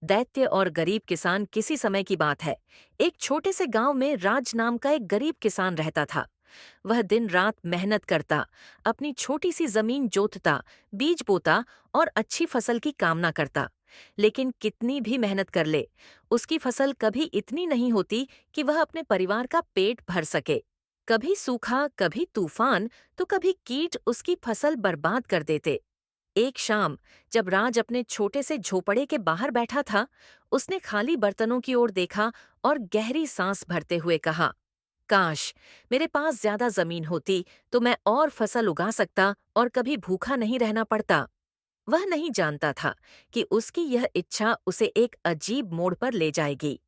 दैत्य और गरीब किसान किसी समय की बात है। एक छोटे से गांव में राज नाम का एक गरीब किसान रहता था। वह दिन रात मेहनत करता, अपनी छोटी सी जमीन जोतता, बीज बोता और अच्छी फसल की कामना करता। लेकिन कितनी भी मेहनत कर ले, उसकी फसल कभी इतनी नहीं होती कि वह अपने परिवार का पेट भर सके। कभी सूखा, कभी तूफान, तो कभी कीट उसकी फसल बर्बाद कर देते। एक शाम, जब राज अपने छोटे से झोपड़े के बाहर बैठा था, उसने खाली बर्तनों की ओर देखा और गहरी सांस भरते हुए कहा, काश मेरे पास ज्यादा जमीन होती तो मैं और फसल उगा सकता और कभी भूखा नहीं रहना पड़ता। वह नहीं जानता था कि उसकी यह इच्छा उसे एक अजीब मोड़ पर ले जाएगी।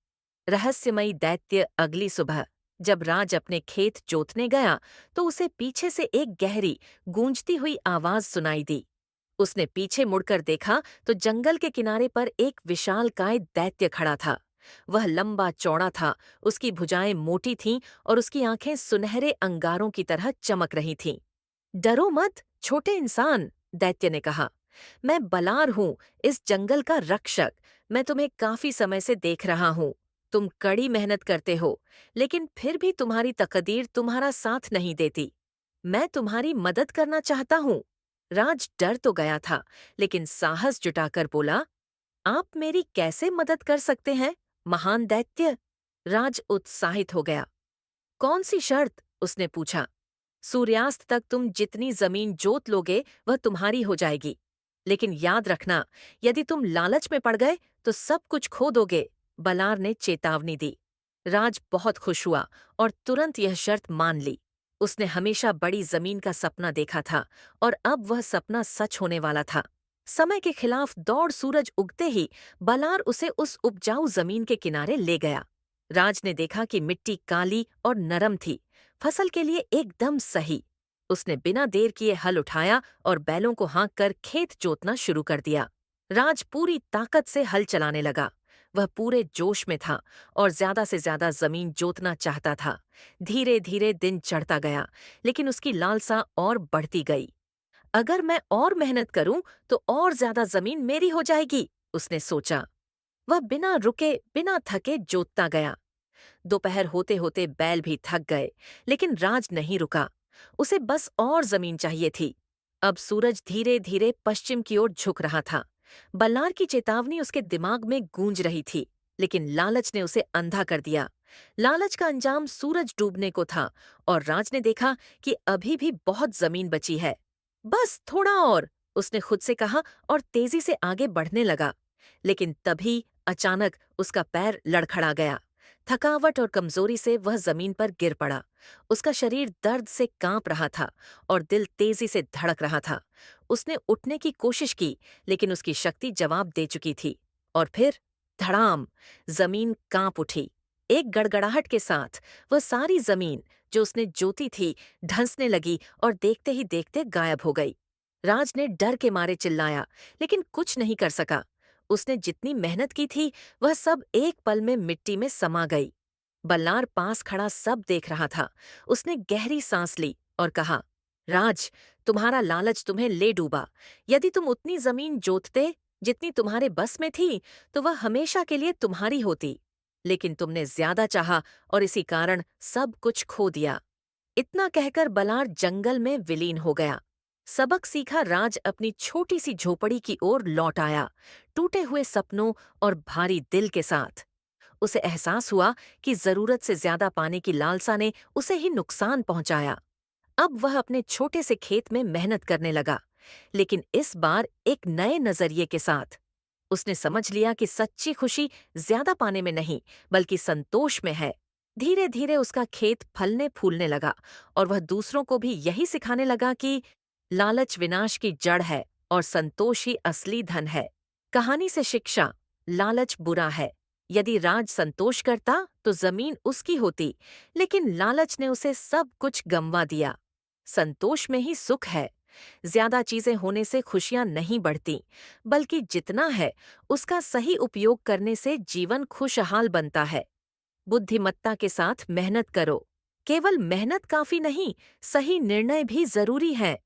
रहस्यमयी दैत्य अगली सुबह, जब राज अपने खेत जोतने गया, तो उसे पीछे से एक गहरी, गूंजती हुई आवाज सुनाई दी। उसने पीछे मुड़कर देखा तो जंगल के किनारे पर एक विशालकाय दैत्य खड़ा था। वह लंबा चौड़ा था, उसकी भुजाएं मोटी थीं और उसकी आंखें सुनहरे अंगारों की तरह चमक रही थीं। डरो मत, छोटे इंसान, दैत्य ने कहा। मैं बलार हूं, इस जंगल का रक्षक। मैं तुम्हें काफी समय से देख रहा हूं। तुम कड़ी मेहनत करते हो, लेकिन फिर भी तुम्हारी तकदीर तुम्हारा साथ नहीं देती। मैं तुम्हारी मदद करना चाहता हूं। राज डर तो गया था, लेकिन साहस जुटाकर बोला, आप मेरी कैसे मदद कर सकते हैं, महान दैत्य? राज उत्साहित हो गया। कौन सी शर्त? उसने पूछा। सूर्यास्त तक तुम जितनी जमीन जोत लोगे वह तुम्हारी हो जाएगी। लेकिन याद रखना, यदि तुम लालच में पड़ गए तो सब कुछ खो दोगे, बलार ने चेतावनी दी। राज बहुत खुश हुआ और तुरंत यह शर्त मान ली। उसने हमेशा बड़ी जमीन का सपना देखा था और अब वह सपना सच होने वाला था। समय के खिलाफ दौड़ सूरज उगते ही बलार उसे उस उपजाऊ जमीन के किनारे ले गया। राज ने देखा कि मिट्टी काली और नरम थी, फसल के लिए एकदम सही। उसने बिना देर किए हल उठाया और बैलों को हाँक कर खेत जोतना शुरू कर दिया। राज पूरी ताकत से हल चलाने लगा। वह पूरे जोश में था और ज्यादा से ज्यादा जमीन जोतना चाहता था। धीरे धीरे दिन चढ़ता गया, लेकिन उसकी लालसा और बढ़ती गई। अगर मैं और मेहनत करूं तो और ज्यादा जमीन मेरी हो जाएगी, उसने सोचा। वह बिना रुके, बिना थके जोतता गया। दोपहर होते होते बैल भी थक गए, लेकिन राज नहीं रुका। उसे बस और जमीन चाहिए थी। अब सूरज धीरे धीरे पश्चिम की ओर झुक रहा था। बल्लार की चेतावनी उसके दिमाग में गूंज रही थी, लेकिन लालच ने उसे अंधा कर दिया। लालच का अंजाम सूरज डूबने को था और राज ने देखा कि अभी भी बहुत जमीन बची है। बस थोड़ा और, उसने खुद से कहा और तेजी से आगे बढ़ने लगा। लेकिन तभी अचानक उसका पैर लड़खड़ा गया। थकावट और कमजोरी से वह जमीन पर गिर पड़ा। उसका शरीर दर्द से कांप रहा था और दिल तेजी से धड़क रहा था। उसने उठने की कोशिश की, लेकिन उसकी शक्ति जवाब दे चुकी थी। और फिर धड़ाम, जमीन कांप उठी। एक गड़गड़ाहट के साथ वह सारी जमीन जो उसने जोती थी ढंसने लगी और देखते ही देखते गायब हो गई। राज ने डर के मारे चिल्लाया, लेकिन कुछ नहीं कर सका। उसने जितनी मेहनत की थी वह सब एक पल में मिट्टी में समा गई। बल्लार पास खड़ा सब देख रहा था। उसने गहरी सांस ली और कहा, राज, तुम्हारा लालच तुम्हें ले डूबा। यदि तुम उतनी जमीन जोतते जितनी तुम्हारे बस में थी, तो वह हमेशा के लिए तुम्हारी होती। लेकिन तुमने ज्यादा चाहा और इसी कारण सब कुछ खो दिया। इतना कहकर बलार जंगल में विलीन हो गया। सबक सीखा राज अपनी छोटी सी झोपड़ी की ओर लौट आया, टूटे हुए सपनों और भारी दिल के साथ। उसे एहसास हुआ कि जरूरत से ज्यादा पाने की लालसा ने उसे ही नुकसान पहुंचाया। अब वह अपने छोटे से खेत में मेहनत करने लगा, लेकिन इस बार एक नए नजरिए के साथ। उसने समझ लिया कि सच्ची खुशी ज्यादा पाने में नहीं, बल्कि संतोष में है। धीरे धीरे उसका खेत फलने फूलने लगा और वह दूसरों को भी यही सिखाने लगा कि लालच विनाश की जड़ है और संतोष ही असली धन है। कहानी से शिक्षा, लालच बुरा है। यदि राज संतोष करता तो जमीन उसकी होती, लेकिन लालच ने उसे सब कुछ गंवा दिया। संतोष में ही सुख है। ज्यादा चीजें होने से खुशियां नहीं बढ़ती, बल्कि जितना है उसका सही उपयोग करने से जीवन खुशहाल बनता है। बुद्धिमत्ता के साथ मेहनत करो। केवल मेहनत काफी नहीं, सही निर्णय भी जरूरी है।